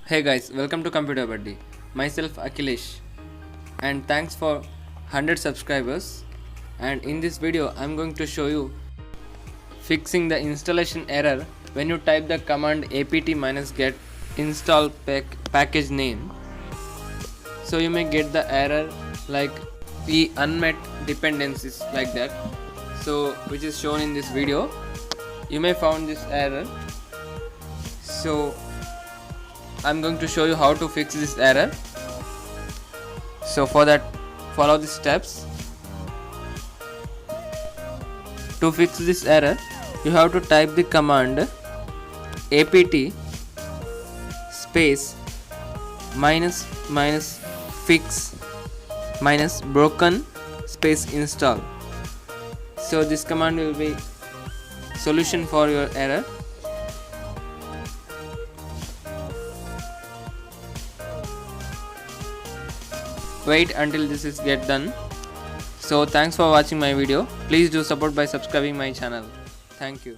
Hey guys, welcome to Computer Buddy. Myself Akhilesh, and thanks for 100 subscribers. And in this video, I'm going to show you fixing the installation error when you type the command apt-get install package name. So you may get the error like the unmet dependencies like that. So which is shown in this video. You may found this error. So I'm going to show you how to fix this error. So for that, follow the steps. To fix this error, you have to type the command apt space minus fix minus broken space install. So this command will be solution for your error. Wait until this is get done. So thanks for watching my video. Please do support by subscribing my channel. Thank you.